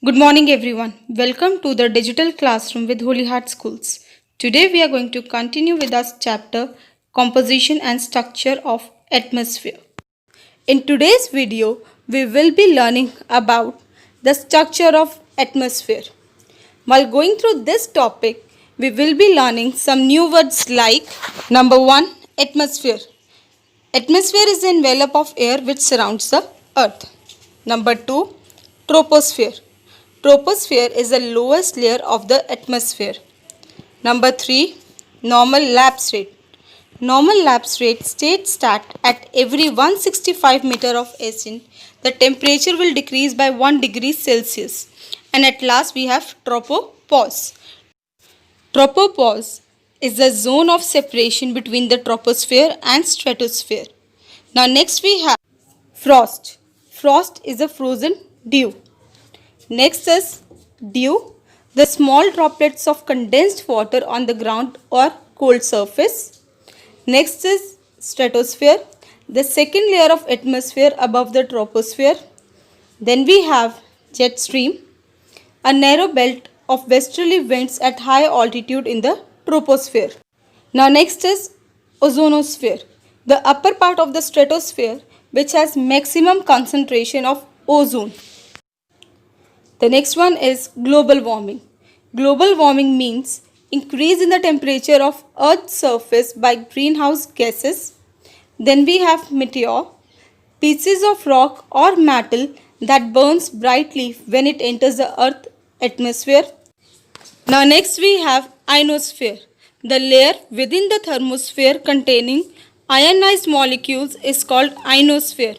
Good morning, everyone. Welcome to the digital classroom with Holy Heart Schools. Today, we are going to continue with our chapter Composition and Structure of Atmosphere. In today's video, we will be learning about the structure of atmosphere. While going through this topic, we will be learning some new words like number 1, atmosphere. Atmosphere is the envelope of air which surrounds the earth. Number 2, troposphere. Troposphere is the lowest layer of the atmosphere. Number 3, normal lapse rate. Normal lapse rate states that at every 165 meter of ascent, the temperature will decrease by 1 degree Celsius. And at last we have tropopause. Tropopause is the zone of separation between the troposphere and stratosphere. Now next we have frost. Frost is a frozen dew. Next is dew, the small droplets of condensed water on the ground or cold surface. Next is stratosphere, the second layer of atmosphere above the troposphere. Then we have jet stream, a narrow belt of westerly winds at high altitude in the troposphere. Now next is ozonosphere, the upper part of the stratosphere which has maximum concentration of ozone. The next one is global warming. Global warming means increase in the temperature of Earth's surface by greenhouse gases. Then we have meteor, pieces of rock or metal that burns brightly when it enters the Earth atmosphere. Now next we have ionosphere. The layer within the thermosphere containing ionized molecules is called ionosphere.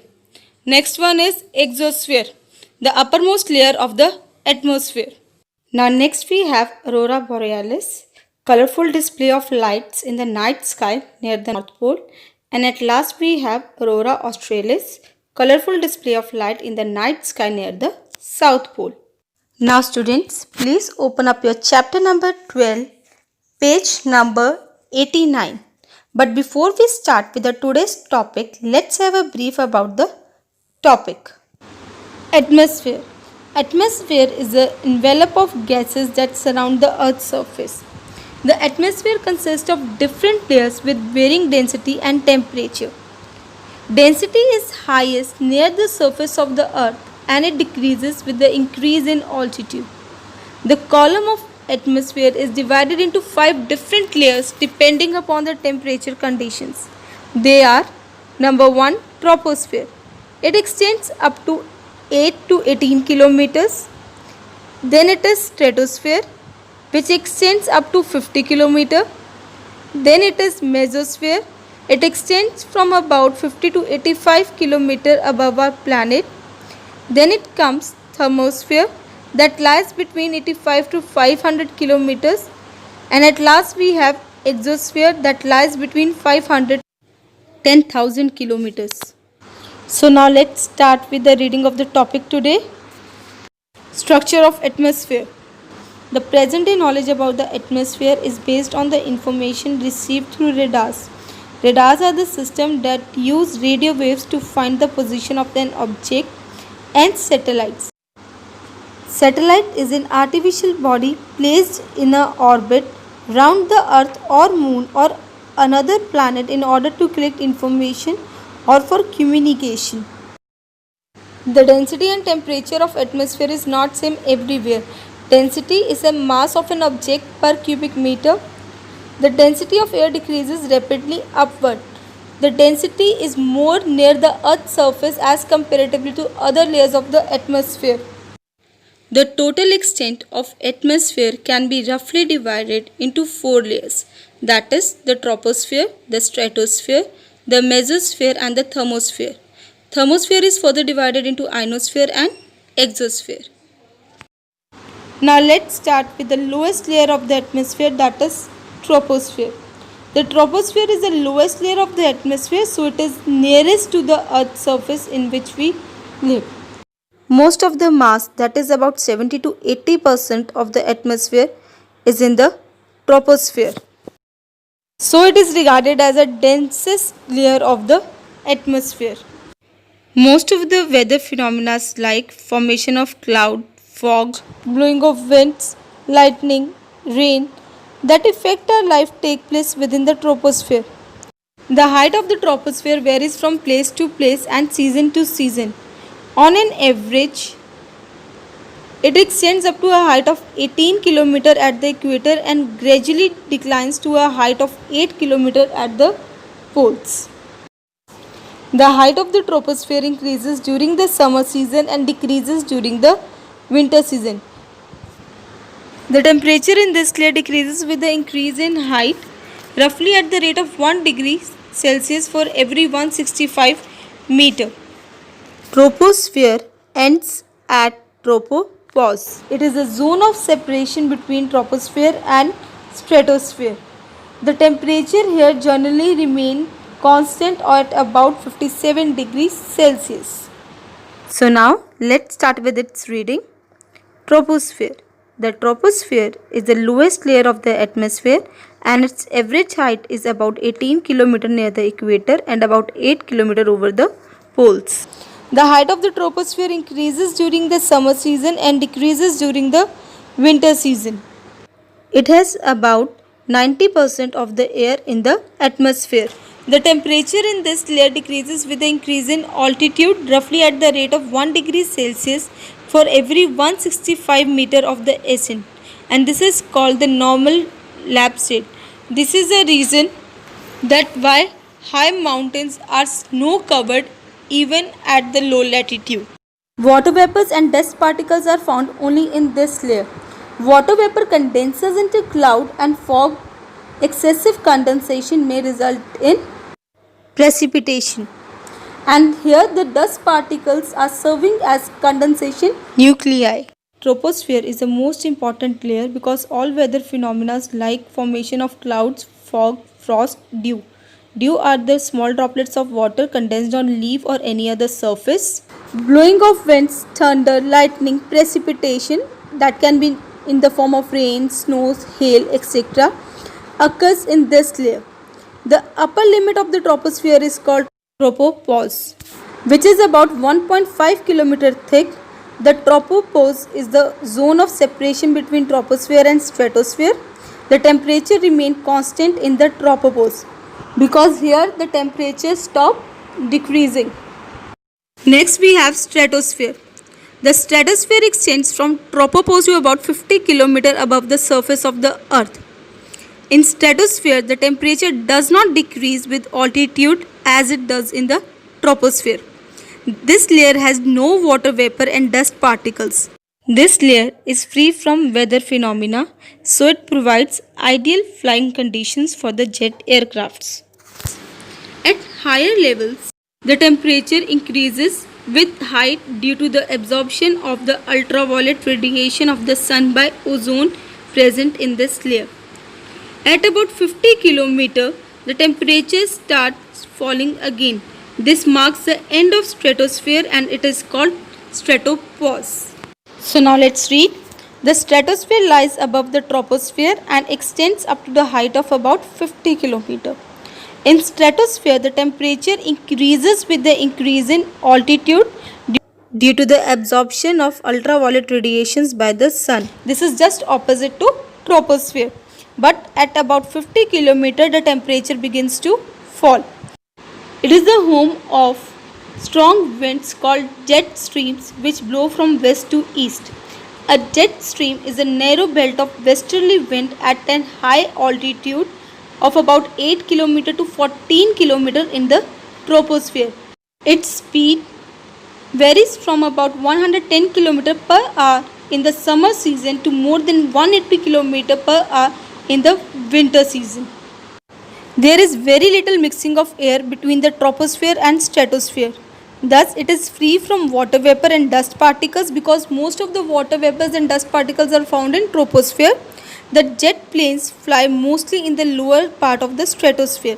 Next one is exosphere, the uppermost layer of the atmosphere. Now next we have aurora borealis, colorful display of lights in the night sky near the North Pole. And at last we have aurora australis, colorful display of light in the night sky near the South Pole. Now students, please open up your chapter number 12, page number 89. But before we start with the today's topic, let's have a brief about the topic. Atmosphere. Atmosphere is the envelope of gases that surround the Earth's surface. The atmosphere consists of different layers with varying density and temperature. Density is highest near the surface of the Earth and it decreases with the increase in altitude. The column of atmosphere is divided into 5 different layers depending upon the temperature conditions. They are number 1, troposphere. It extends up to 8 to 18 kilometers. Then it is stratosphere, which extends up to 50 kilometers. Then it is mesosphere. It extends from about 50 to 85 kilometers above our planet. Then it comes thermosphere, that lies between 85 to 500 kilometers. And at last we have exosphere, that lies between 500 to 10,000 kilometers. So now let's start with the reading of the topic today. Structure of atmosphere. The present day knowledge about the atmosphere is based on the information received through radars. Radars are the system that use radio waves to find the position of an object, and satellites. Satellite is an artificial body placed in an orbit round the Earth or Moon or another planet in order to collect information or for communication. The density and temperature of atmosphere is not same everywhere. Density is a mass of an object per cubic meter. The density of air decreases rapidly upward. The density is more near the Earth's surface as comparatively to other layers of the atmosphere. The total extent of atmosphere can be roughly divided into 4 layers, that is the troposphere, the stratosphere, the mesosphere and the thermosphere. Thermosphere is further divided into ionosphere and exosphere. Now let's start with the lowest layer of the atmosphere, that is troposphere. The troposphere is the lowest layer of the atmosphere, so it is nearest to the Earth's surface in which we live. Most of the mass, that is about 70 to 80% of the atmosphere, is in the troposphere. So it is regarded as the densest layer of the atmosphere. Most of the weather phenomena like formation of cloud, fog, blowing of winds, lightning, rain that affect our life take place within the troposphere. The height of the troposphere varies from place to place and season to season. On an average, it extends up to a height of 18 km at the equator and gradually declines to a height of 8 km at the poles. The height of the troposphere increases during the summer season and decreases during the winter season. The temperature in this layer decreases with the increase in height, roughly at the rate of 1 degree Celsius for every 165 meter. Troposphere ends at tropopause. It is a zone of separation between troposphere and stratosphere. The temperature here generally remains constant at about 57 degrees Celsius. So now let's start with its reading. Troposphere. The troposphere is the lowest layer of the atmosphere and its average height is about 18 km near the equator and about 8 km over the poles. The height of the troposphere increases during the summer season and decreases during the winter season. It has about 90% of the air in the atmosphere. The temperature in this layer decreases with the increase in altitude, roughly at the rate of 1 degree Celsius for every 165 meter of the ascent, and this is called the normal lapse rate. This is a reason that why high mountains are snow covered even at the low latitude. Water vapors and dust particles are found only in this layer. Water vapor condenses into cloud and fog. Excessive condensation may result in precipitation. And here the dust particles are serving as condensation nuclei. Troposphere is the most important layer because all weather phenomena like formation of clouds, fog, frost, dew are the small droplets of water condensed on leaf or any other surface. Blowing of winds, thunder, lightning, precipitation that can be in the form of rain, snows, hail, etc. occurs in this layer. The upper limit of the troposphere is called tropopause, which is about 1.5 km thick. The tropopause is the zone of separation between troposphere and stratosphere. The temperature remains constant in the tropopause because here the temperature stops decreasing. Next we have stratosphere. The stratosphere extends from tropopause to about 50 km above the surface of the earth. In stratosphere, the temperature does not decrease with altitude as it does in the troposphere. This layer has no water vapor and dust particles. This layer is free from weather phenomena, so it provides ideal flying conditions for the jet aircrafts. At higher levels, the temperature increases with height due to the absorption of the ultraviolet radiation of the sun by ozone present in this layer. At about 50 km, the temperature starts falling again. This marks the end of stratosphere and it is called stratopause. So now let's read. The stratosphere lies above the troposphere and extends up to the height of about 50 km. In stratosphere, the temperature increases with the increase in altitude due to the absorption of ultraviolet radiations by the sun. This is just opposite to troposphere. But at about 50 km, the temperature begins to fall. It is the home of strong winds called jet streams which blow from west to east. A jet stream is a narrow belt of westerly wind at a high altitude of about 8 km to 14 km in the troposphere. Its speed varies from about 110 km per hour in the summer season to more than 180 km per hour in the winter season. There is very little mixing of air between the troposphere and stratosphere. Thus, it is free from water vapor and dust particles because most of the water vapors and dust particles are found in troposphere. The jet planes fly mostly in the lower part of the stratosphere.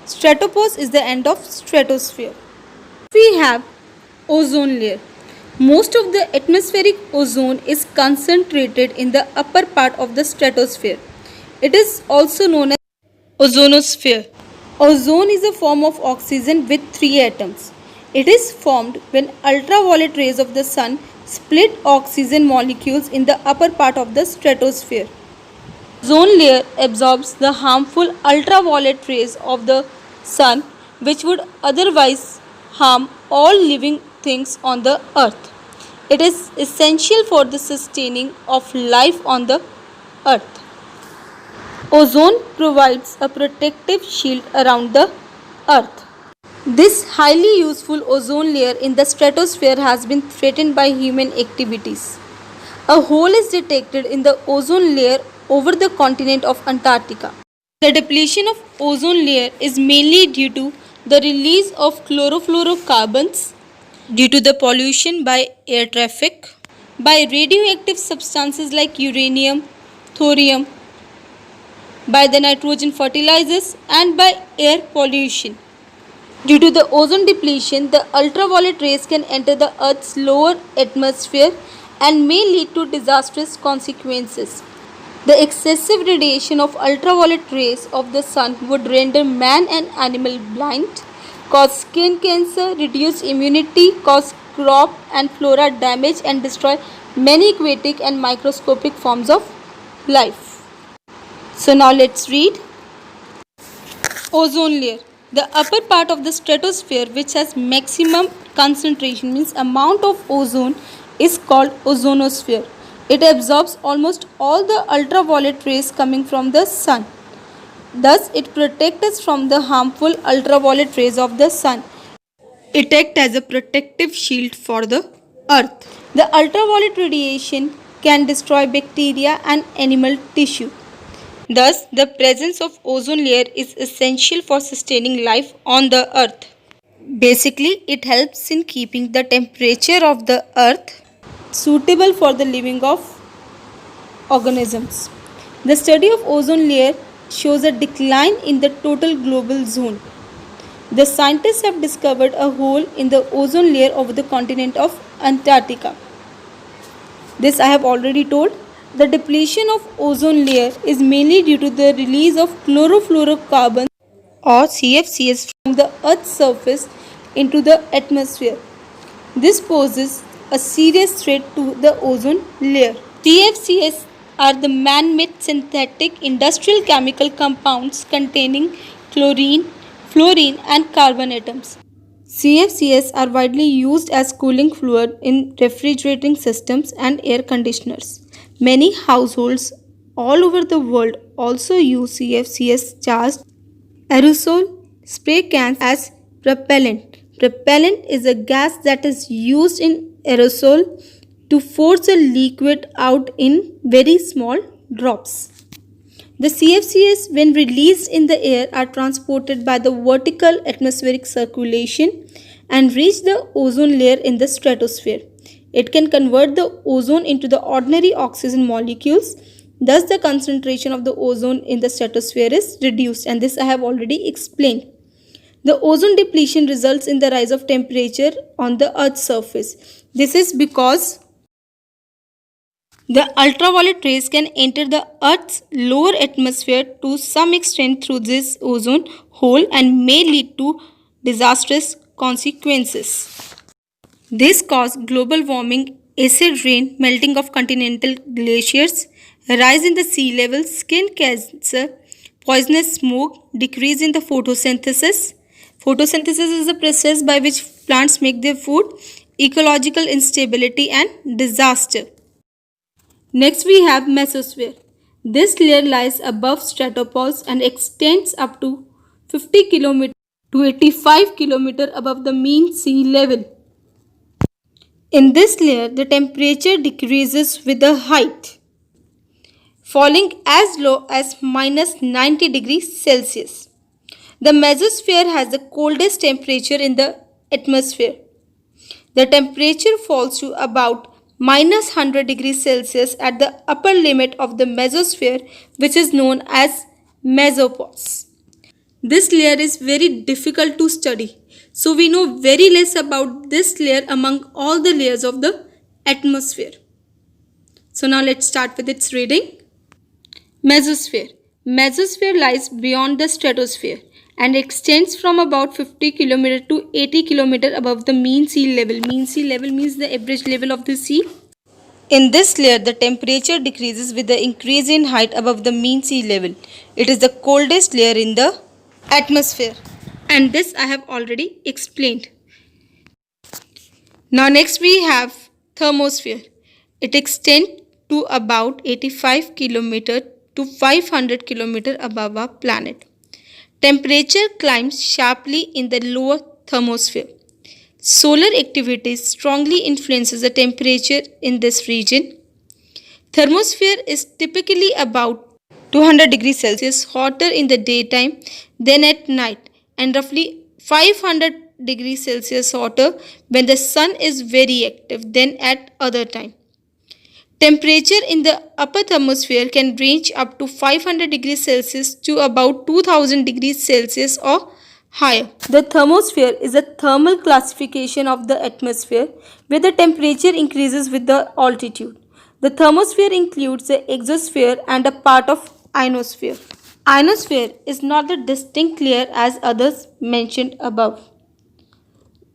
Stratopause is the end of stratosphere. We have ozone layer. Most of the atmospheric ozone is concentrated in the upper part of the stratosphere. It is also known as ozonosphere. Ozone is a form of oxygen with 3 atoms. It is formed when ultraviolet rays of the sun split oxygen molecules in the upper part of the stratosphere. Ozone layer absorbs the harmful ultraviolet rays of the sun, which would otherwise harm all living things on the earth. It is essential for the sustaining of life on the earth. Ozone provides a protective shield around the earth. This highly useful ozone layer in the stratosphere has been threatened by human activities. A hole is detected in the ozone layer over the continent of Antarctica. The depletion of ozone layer is mainly due to the release of chlorofluorocarbons, due to the pollution by air traffic, by radioactive substances like uranium, thorium, by the nitrogen fertilizers, and by air pollution. Due to the ozone depletion, the ultraviolet rays can enter the Earth's lower atmosphere and may lead to disastrous consequences. The excessive radiation of ultraviolet rays of the sun would render man and animal blind, cause skin cancer, reduce immunity, cause crop and flora damage, and destroy many aquatic and microscopic forms of life. So now let's read. Ozone layer. The upper part of the stratosphere, which has maximum concentration, means amount of ozone, is called ozonosphere. It absorbs almost all the ultraviolet rays coming from the sun. Thus, it protects us from the harmful ultraviolet rays of the sun. It acts as a protective shield for the earth. The ultraviolet radiation can destroy bacteria and animal tissue. Thus, the presence of ozone layer is essential for sustaining life on the earth. Basically, it helps in keeping the temperature of the earth suitable for the living of organisms. The study of ozone layer shows a decline in the total global zone. The scientists have discovered a hole in the ozone layer over the continent of Antarctica. This I have already told. The depletion of ozone layer is mainly due to the release of chlorofluorocarbons or CFCs from the Earth's surface into the atmosphere. This poses a serious threat to the ozone layer. CFCs are the man-made synthetic industrial chemical compounds containing chlorine, fluorine and carbon atoms. CFCs are widely used as cooling fluid in refrigerating systems and air conditioners. Many households all over the world also use CFCs charged aerosol spray cans as propellant. Propellant is a gas that is used in aerosol to force a liquid out in very small drops. The CFCs, when released in the air, are transported by the vertical atmospheric circulation and reach the ozone layer in the stratosphere. It can convert the ozone into the ordinary oxygen molecules. Thus, the concentration of the ozone in the stratosphere is reduced, and this I have already explained. The ozone depletion results in the rise of temperature on the Earth's surface. This is because the ultraviolet rays can enter the Earth's lower atmosphere to some extent through this ozone hole and may lead to disastrous consequences. This causes global warming, acid rain, melting of continental glaciers, rise in the sea level, skin cancer, poisonous smoke, decrease in the photosynthesis. Photosynthesis is the process by which plants make their food, ecological instability and disaster. Next we have mesosphere. This layer lies above stratopause and extends up to 50 km to 85 km above the mean sea level. In this layer, the temperature decreases with the height, falling as low as minus 90 degrees Celsius. The mesosphere has the coldest temperature in the atmosphere. The temperature falls to about minus 100 degrees Celsius at the upper limit of the mesosphere, which is known as mesopause. This layer is very difficult to study. So we know very less about this layer among all the layers of the atmosphere. So now let's start with its reading. Mesosphere. Mesosphere lies beyond the stratosphere and extends from about 50 km to 80 km above the mean sea level. Mean sea level means the average level of the sea. In this layer, the temperature decreases with the increase in height above the mean sea level. It is the coldest layer in the atmosphere. And this I have already explained. Now next we have thermosphere. It extends to about 85 km to 500 km above our planet. Temperature climbs sharply in the lower thermosphere. Solar activity strongly influences the temperature in this region. Thermosphere is typically about 200 degrees Celsius hotter in the daytime than at night and roughly 500 degrees Celsius hotter when the sun is very active than at other time. Temperature in the upper thermosphere can range up to 500 degrees Celsius to about 2000 degrees Celsius or higher. The thermosphere is a thermal classification of the atmosphere where the temperature increases with the altitude. The thermosphere includes the exosphere and a part of ionosphere. Ionosphere is not the distinct layer as others mentioned above.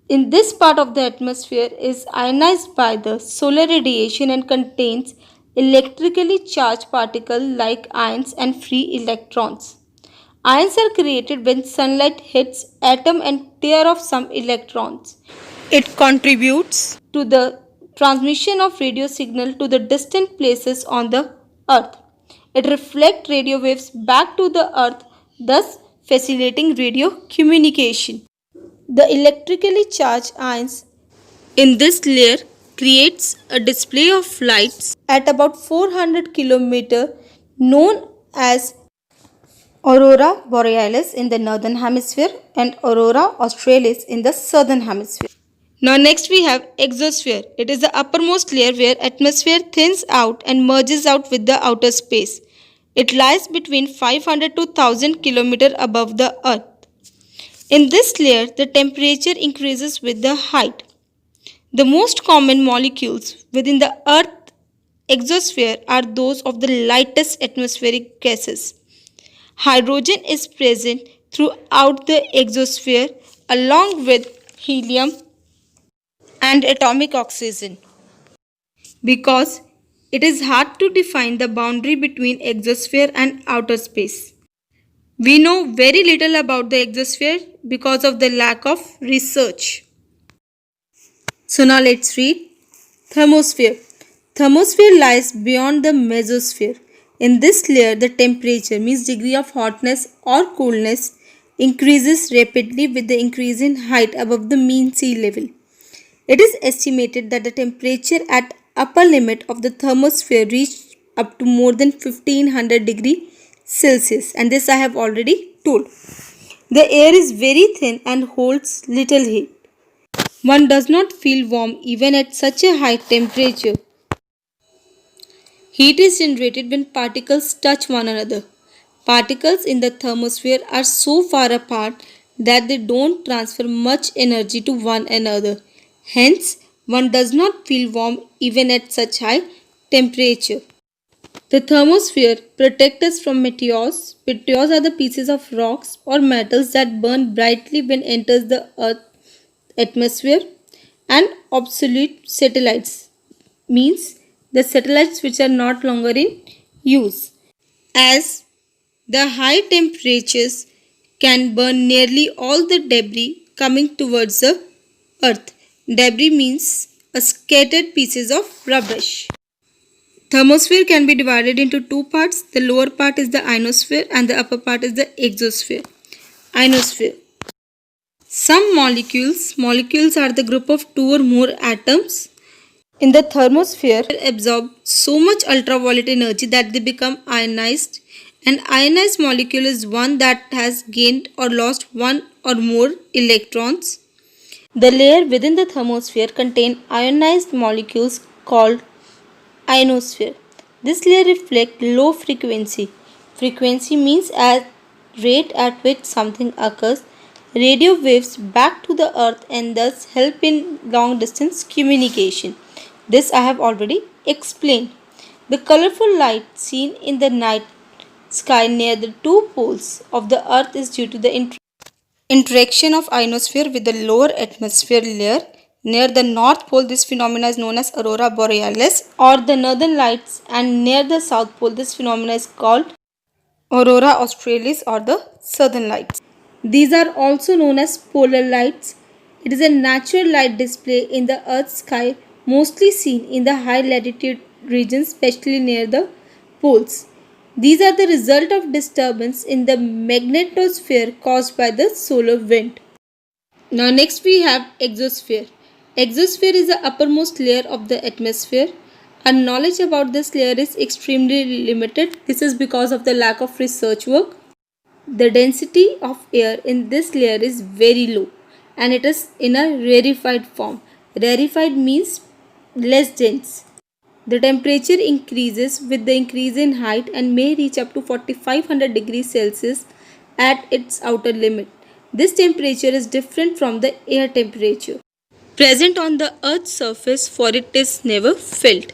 In this part of the atmosphere is ionized by the solar radiation and contains electrically charged particles like ions and free electrons. Ions are created when sunlight hits atom and tear off some electrons. It contributes to the transmission of radio signal to the distant places on the earth. It reflects radio waves back to the earth, thus facilitating radio communication. The electrically charged ions in this layer creates a display of lights at about 400 km known as Aurora borealis in the northern hemisphere and Aurora australis in the southern hemisphere. Now next we have exosphere. It is the uppermost layer where atmosphere thins out and merges out with the outer space. It lies between 500 to 1000 km above the earth. In this layer, the temperature increases with the height. The most common molecules within the Earth exosphere are those of the lightest atmospheric gases. Hydrogen is present throughout the exosphere along with helium and atomic oxygen. Because it is hard to define the boundary between exosphere and outer space. We know very little about the exosphere because of the lack of research. So now let's read thermosphere. Thermosphere lies beyond the mesosphere. In this layer, the temperature means degree of hotness or coolness increases rapidly with the increase in height above the mean sea level. It is estimated that the temperature at upper limit of the thermosphere reached up to more than 1500 degrees Celsius, and this I have already told. The air is very thin and holds little heat. One does not feel warm even at such a high temperature. Heat is generated when particles touch one another. Particles in the thermosphere are so far apart that they don't transfer much energy to one another. Hence, one does not feel warm even at such high temperature. The thermosphere protects us from meteors. Meteors are the pieces of rocks or metals that burn brightly when enters the Earth's atmosphere, and obsolete satellites means the satellites which are not longer in use. As the high temperatures can burn nearly all the debris coming towards the Earth. Debris means a scattered pieces of rubbish. Thermosphere can be divided into two parts. The lower part is the ionosphere and the upper part is the exosphere. Ionosphere. Some molecules are the group of two or more atoms in the thermosphere absorb so much ultraviolet energy that they become ionized. An ionized molecule is one that has gained or lost one or more electrons. The layer within the thermosphere contains ionized molecules called ionosphere. This layer reflects low frequency. Frequency means at rate at which something occurs. Radio waves back to the earth and thus help in long distance communication. This I have already explained. The colorful light seen in the night sky near the two poles of the earth is due to the Interaction of ionosphere with the lower atmosphere layer near the North Pole. This phenomena is known as aurora borealis or the northern lights, and near the South Pole this phenomena is called aurora australis or the southern lights. These are also known as polar lights. It is a natural light display in the Earth's sky, mostly seen in the high latitude regions, especially near the poles. These are the result of disturbance in the magnetosphere caused by the solar wind. Now next we have exosphere. Exosphere is the uppermost layer of the atmosphere. Our knowledge about this layer is extremely limited. This is because of the lack of research work. The density of air in this layer is very low and it is in a rarefied form. Rarefied means less dense. The temperature increases with the increase in height and may reach up to 4500 degrees Celsius at its outer limit. This temperature is different from the air temperature present on the Earth's surface, for it is never felt.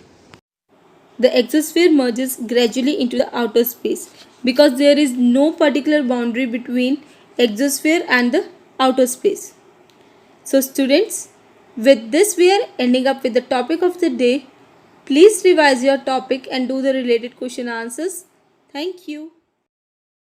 The exosphere merges gradually into the outer space because there is no particular boundary between exosphere and the outer space. So students, with this we are ending up with the topic of the day. Please revise your topic and do the related question answers. Thank you.